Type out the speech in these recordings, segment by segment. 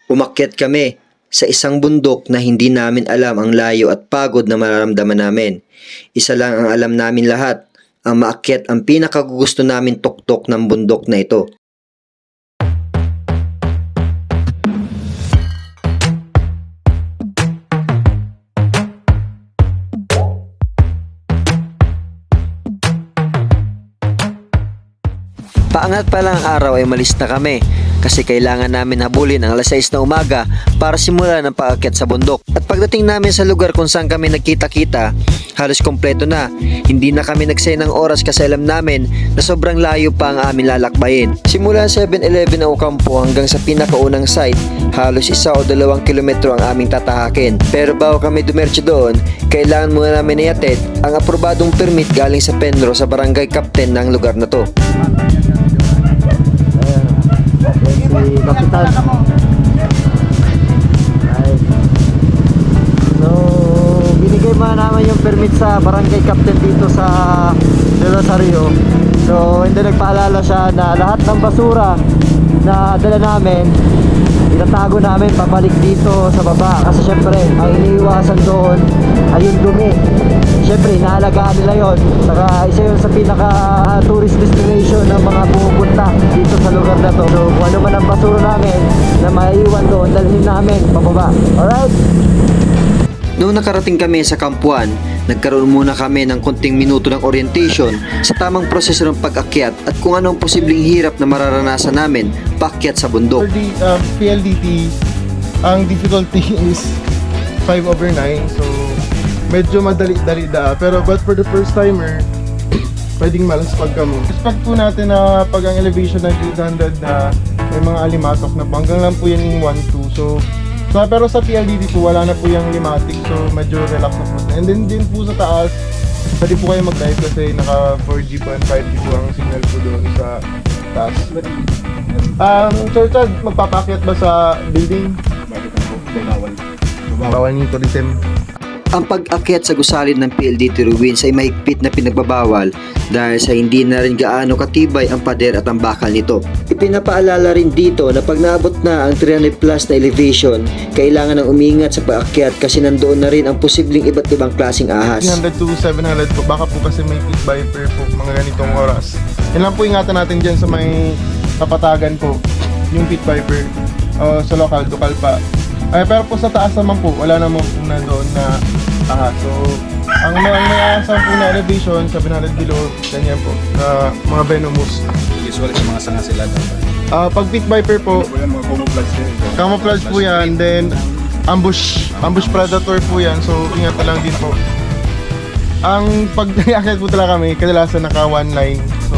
Umakyat kami sa isang bundok na hindi namin alam ang layo at pagod na mararamdaman namin. Isa lang ang alam namin lahat, ang maakyat ang pinakagugusto namin tuktok ng bundok na ito. Paangat pa lang ang araw ay malis na kami kasi kailangan namin habulin ang alas 6 na umaga para simulan ang paakyat sa bundok. At pagdating namin sa lugar kung saan kami nagkita-kita, halos kompleto na. Hindi na kami nagsayang ng oras kasi alam namin na sobrang layo pa ang amin lalakbayin. Simula 7-Eleven ang Ocampo hanggang sa pinakaunang site, halos 1 o 2 kilometro ang aming tatahakin. Pero bago kami dumiretso doon, kailangan muna namin ihatid ang aprobadong permit galing sa Penro sa barangay captain ng lugar na to. Si Kapitan. So, binigay mo naman yung permit sa barangay captain dito sa Del Rosario. So, hindi nagpaalala siya na lahat ng basura na dala namin, itatago namin pabalik dito sa baba. Kasi syempre, ang iniiwasan doon ay yung dumi. Syempre, inaalagaan nila yon. Saka isa yun sa pinaka tourist destination ng mga pumupunta dito sa lugar na to. So kung ano man ang basura namin na maiiwan doon, dalhin namin pababa. Alright? Noong nakarating kami sa kampuan, nagkaroon muna kami ng konting minuto ng orientation sa tamang proseso ng pag-akyat at kung ano ang posibleng hirap na mararanasan namin paakyat sa bundok. For the PLDT, ang difficulty is 5/9, so medyo madali-dali da. Pero but for the first timer, pwedeng malaspag ka mo. Expect po natin na pag ang elevation ng 800 na may mga alimatok na hanggang lang po yan yung 1-2. So pero sa PLDT po wala na po yung limatic, so medyo relax na po. And then din po sa taas, pwede po kayo mag-drive kasi naka 4G po and 5G po ang signal po doon sa taas. Sir Chad, magpapakyat ba sa building? Bakit ako? Bawal nito tourism. Ang pag-akyat sa gusali ng PLDT Ruins ay mahigpit na pinagbabawal dahil sa hindi na rin gaano katibay ang pader at ang bakal nito. Ipinapaalala rin dito na pag naabot na ang 300 plus na elevation, kailangan ng umingat sa pag-akyat kasi nandoon na rin ang posibleng iba't ibang klaseng ahas. 300 to 700 po, baka po kasi may pit viper po mga ganitong oras. Yan lang po ingatan natin dyan sa may kapatagan po, yung pit viper sa local pa. Pero po sa taas naman po, wala naman po na doon na ahas. So, ang may ahas po na elevation, 700 below, ganyan po, na mga venomous. Usually sa mga sanga sila dapat. Pag pit viper po, Ano po yan, mga camouflage din. camouflage po yan, then ambush predator po yan, so ingatan lang din po. Ang pag nag-akyat po talaga kami, kadalasan naka one line, so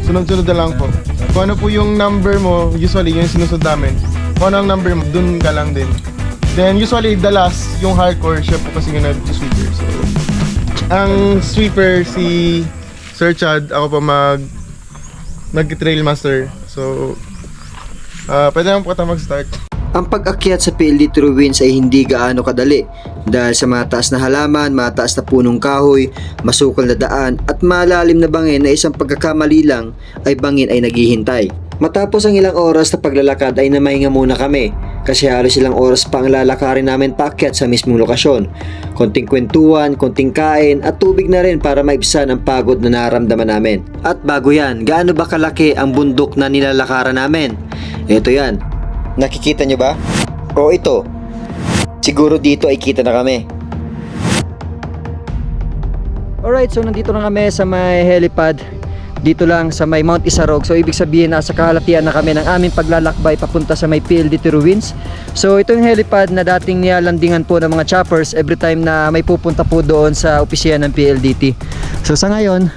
sunod-sunod na lang po. Kung ano po yung number mo, usually yun yung sinusunod namin. Kung ano ang number mo, dun ka lang din. Then usually the last, yung hardcore, siya po kasi yung nag-sweeper. So, ang sweeper si Sir Chad, ako pa nag-trail master. So, pwede naman po kita mag-start. Ang pag-akyat sa PLDT Ruins ay hindi gaano kadali dahil sa mataas na halaman, mataas na punong kahoy, masukal na daan at malalim na bangin na isang pagkakamali lang ay bangin ay naghihintay. Matapos ang ilang oras na paglalakad ay namahinga muna kami kasi halos ilang oras pa ang lalakarin namin paakyat sa mismong lokasyon. Konting kwentuhan, konting kain at tubig na rin para maibsan ang pagod na nararamdaman namin. At bago yan, gaano ba kalaki ang bundok na nilalakaran namin? Ito yan. Nakikita nyo ba? O ito. Siguro dito ay kita na kami. Alright, so nandito na kami sa may helipad. Dito lang sa may Mount Isarog. So ibig sabihin nasa kahalatian na kami ng aming paglalakbay papunta sa may PLDT Ruins. So ito yung helipad na dating nilalandingan po ng mga choppers every time na may pupunta po doon sa opisina ng PLDT. So sa ngayon,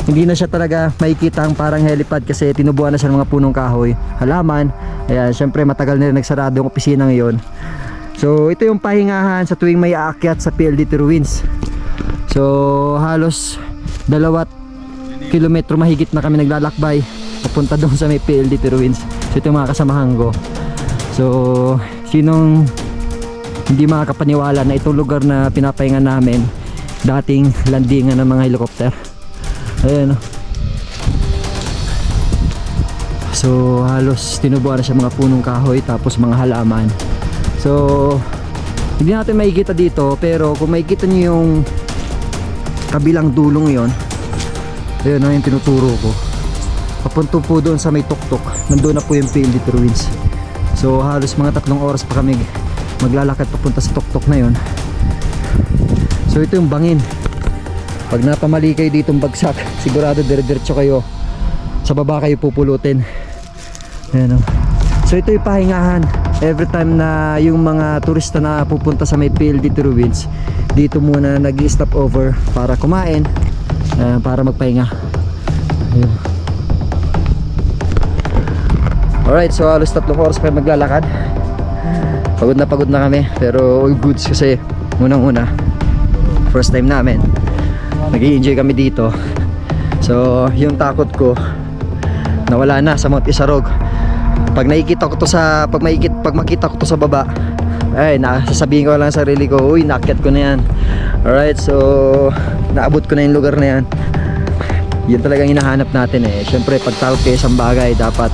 hindi na siya talaga makikita ang parang helipad kasi tinubuan na siya ng mga punong kahoy, halaman. Ayan, syempre matagal na rin nagsarado yung opisina ngayon. So ito yung pahingahan sa tuwing may aakyat sa PLDT Ruins. So halos 2 kilometro mahigit na kami naglalakbay papunta doon sa may PLDT Ruins. So ito yung mga kasamahan ko. So sinong hindi makakapaniwala na itong lugar na pinapahinga namin dating landingan ng mga helicopter. Ayan. So halos tinubuan na siya mga punong kahoy tapos mga halaman. So hindi natin makikita dito, pero kung makikita niyo yung kabilang dulong yon, ayun na yung tinuturo ko. Papunto po doon sa may tuktok, nandun na po yung PLD Ruins. So halos mga 3 oras pa kami maglalakad papunta sa tuktok na yon. So ito yung bangin. Pag napamali kayo ditong bagsak, sigurado dire-diretso kayo, sa baba kayo pupulutin. Ayan, oh. So ito yung pahingahan. Every time na yung mga turista na pupunta sa may PLD Ruins, dito muna nag-stop over para kumain, para magpahinga. Ayan. Alright, so halos 3 oras pa maglalakad. Pagod na kami, pero all goods kasi unang-una first time namin, nag-i-enjoy kami dito. So yung takot ko nawala na sa Mount Isarog. Pag makita ko to sa baba, ay sasabihin ko lang sa sarili ko, uy, naakyat ko na yan. Alright, so naabot ko na yung lugar na yan. Yun talagang hinahanap natin eh. Syempre pag takot kayo sa bagay, dapat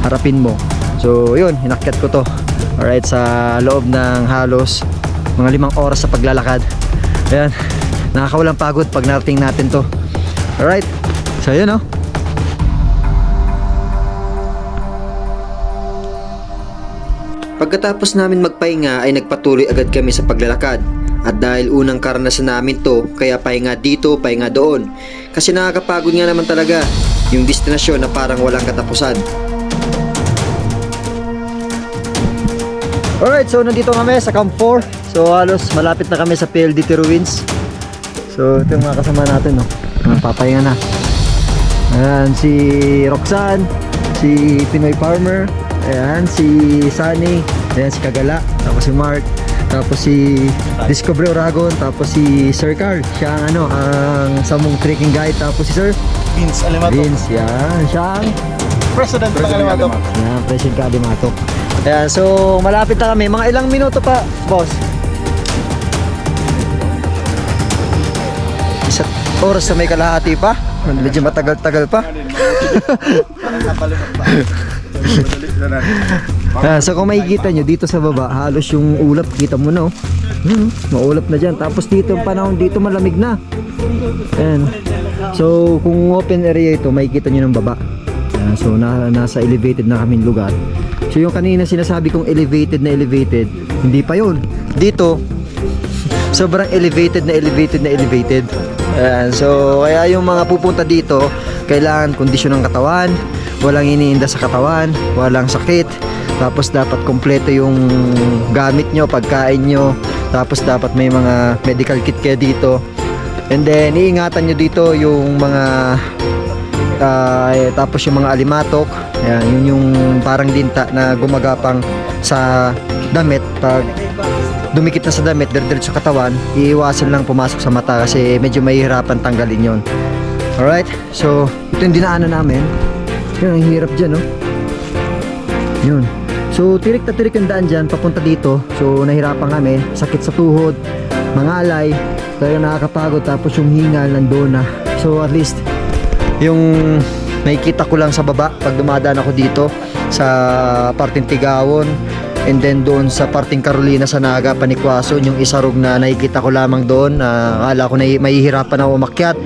harapin mo. So yun, hinakyat ko to. Alright, sa loob ng halos mga 5 oras sa paglalakad. Ayan, nakakawalang pagod pag narating natin to. Alright, so yun, oh. Pagkatapos namin magpahinga ay nagpatuloy agad kami sa paglalakad. At dahil unang karanasan namin to, kaya pahinga dito, pahinga doon. Kasi nakakapagod nga naman talaga yung destinasyon na parang walang katapusan. Alright, so nandito kami sa Camp 4. So halos malapit na kami sa PLD Ruins. So ito yung mga kasama natin, no? Papahinga na. Ayan, si Roxanne, si Pinoy Farmer, ayan, si Sunny, ayan, si Kagala, tapos si Mark, tapos si Discovery Oragon, tapos si Sir Carl, siya ang ang samong trekking guide, tapos si Sir Vince Alimato. Vince, yan, siya ang President ng Alimato. yan, President ka Alimato. Ayan, so malapit na kami, mga ilang minuto pa, boss? 1 oras na may kalahati pa, medyo matagal-tagal pa. So kung makikita nyo dito sa baba, halos yung ulap, kita mo na, oh. Maulap na dyan. Tapos dito yung panahon dito malamig na. Ayan. So kung open area ito, makikita nyo ng baba. So nasa elevated na kaming lugar. So yung kanina sinasabi kong elevated, hindi pa yun. Dito sobrang elevated. So kaya yung mga pupunta dito, kailangan kondisyon ng katawan, walang iniinda sa katawan, walang sakit, tapos dapat kompleto yung gamit nyo, pagkain nyo, tapos dapat may mga medical kit kayo dito. And then iingatan nyo dito yung mga tapos yung mga alimatok. Ayan, yun yung parang dinta na gumagapang sa damit. Pag dumikit na sa damit, diretso sa katawan, iiwasan lang pumasok sa mata kasi medyo mahihirapan tanggalin yon. Alright, so ito yung dinaanan namin. Yun, ang hirap dyan, no? Yun. So tirik na tirik yung daan dyan papunta dito. So nahirapan kami, sakit sa tuhod, mangalay, kaya nakakapagod, tapos yung hingal nandoon na. So at least yung nakikita ko lang sa baba pag dumadaan ako dito sa parting Tigawon, and then doon sa parting Carolina sa Naga, Panikwason, yung Isarog na nakikita ko lamang doon. Akala ko na mahihirapan ako umakyat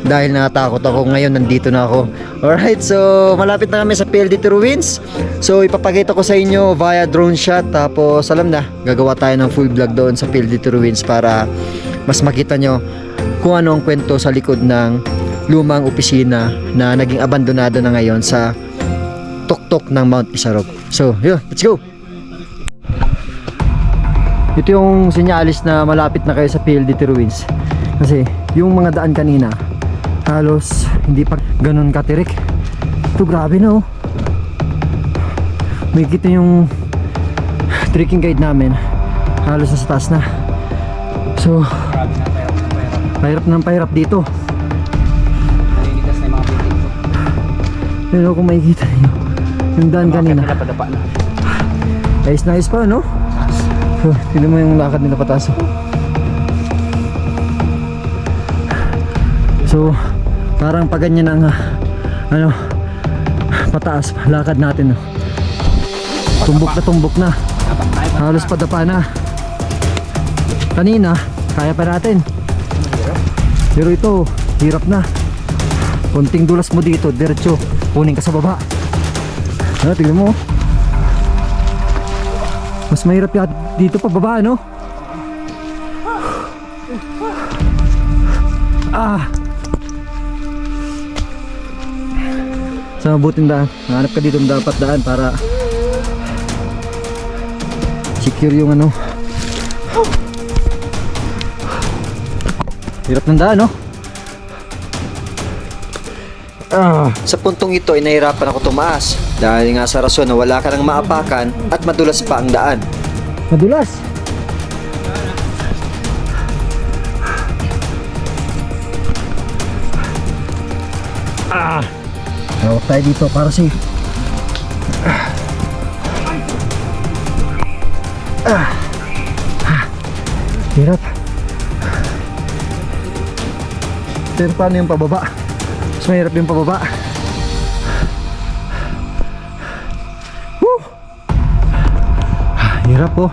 dahil natakot ako. Ngayon nandito na ako. Alright, so malapit na kami sa PLD Ruins. So ipapakita ko sa inyo via drone shot. Tapos alam na, gagawa tayo ng full vlog doon sa PLD Ruins para mas makita nyo kung ano ang kwento sa likod ng lumang opisina na naging abandonado na ngayon sa tuktok ng Mount Isarog. So yun, let's go! Ito yung sinyalis na malapit na kayo sa PLD Ruins. Kasi yung mga daan kanina halos hindi pa ganun katirik. Ito grabe na, oh. May kita yung trekking guide namin, halos nasa taas na. So pahirap dito. Pero kung makikita nyo yung daan kanina, ayos na ayos pa, no? So, tignan mo yung lakad nila pataas. So parang pag ganyan ang pataas lakad natin, no? Tumbok na. Halos padapa na. Kanina kaya pa natin, pero ito hirap na. Konting dulas mo dito, diretso kunin ka sa baba. Tingnan mo, mas mahirap yata dito pababa, no? Sa mabuting daan, hanap ka dito ng dapat daan para secure yung ano. Hirap ng daan, no? Sa puntong ito ay nahirapan ako tumaas dahil nga sa rason na wala ka nang maapakan at madulas pa ang daan. Madulas? Hawak tayo dito para safe. Hirap. Pero paano yung pababa? Mas mahirap yung pababa. Woo! Hirap po.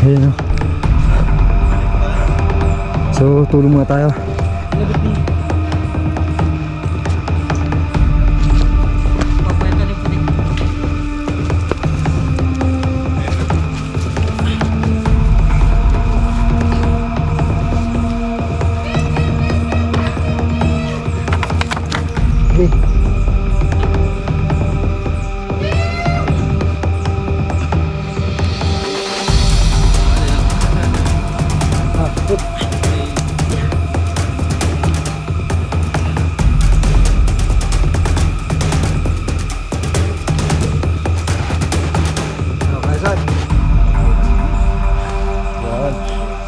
Ayan, oh. So tulong muna tayo. Okay.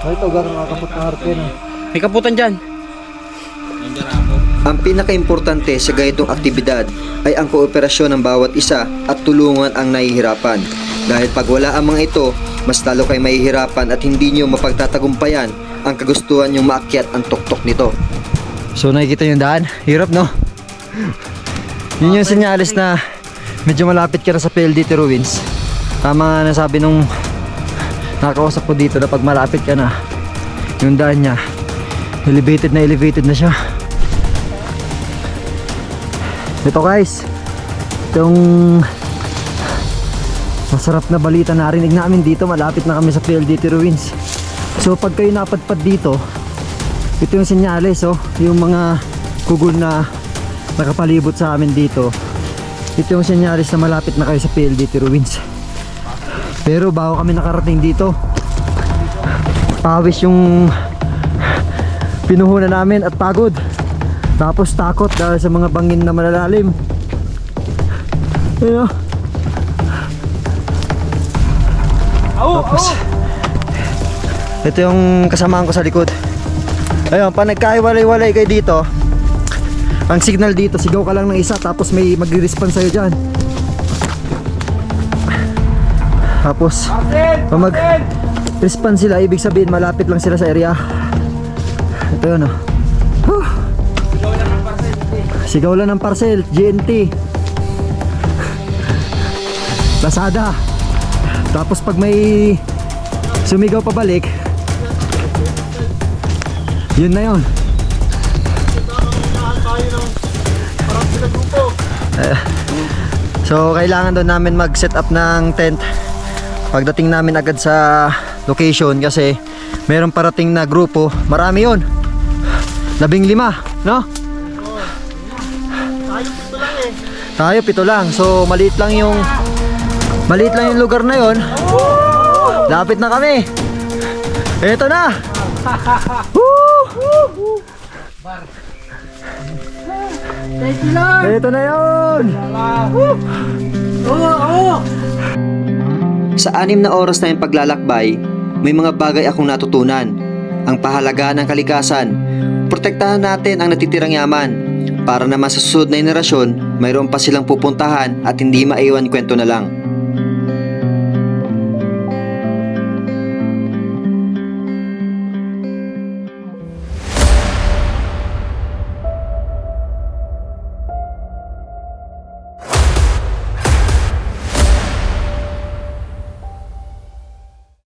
Ito, gano'n makakapot na harap yan. May kaputan dyan. Ang pinaka-importante sa ganitong aktibidad ay ang kooperasyon ng bawat isa at tulungan ang nahihirapan. Dahil pag wala ang mga ito, mas lalo kayo mahihirapan at hindi nyo mapagtatagumpayan ang kagustuhan nyong maakyat ang tuktok nito. So nakikita yung daan? Hirap, no? Yun yung senyalis na medyo malapit ka na sa PLDT Ruins. Tama nga nasabi nung nakausap ko dito na pag malapit ka na, yung daan niya elevated na siya. Ito guys, itong masarap na balita narinig namin dito, malapit na kami sa PLDT Ruins. So pag kayo napadpad dito, ito yung senyales, oh, yung mga kugol na nakapalibot sa amin dito. Ito yung senyales na malapit na kayo sa PLDT Ruins. Pero bago kami nakarating dito, pawis yung pinuhunan namin at pagod. Tapos takot dahil sa mga bangin na malalalim. Ayun. Tapos ito yung kasamaan ko sa likod. Ayun, pa nagkahiwalay-walay kayo dito, ang signal dito, sigaw ka lang ng isa tapos may magre-response sa'yo dyan. Tapos pag mag-response sila, ibig sabihin malapit lang sila sa area. Ito yun, oh. Sigaw lang ng parcel, GNT, Lazada. Tapos pag may sumigaw pabalik, yun na yun. So kailangan doon namin mag-set up ng tent pagdating namin agad sa location kasi meron parating na grupo. Marami yun, 15, no? Tayo 7 lang. So maliit lang yung lugar na yon. Lapit na kami. Eto na. Eto na yon. Sa 6 na oras na yung paglalakbay, may mga bagay akong natutunan. Ang pahalagaan ng kalikasan. Protektahan natin ang natitirang yaman para naman sa susunod na henerasyon, mayroon pa silang pupuntahan at hindi maiwan kwento na lang.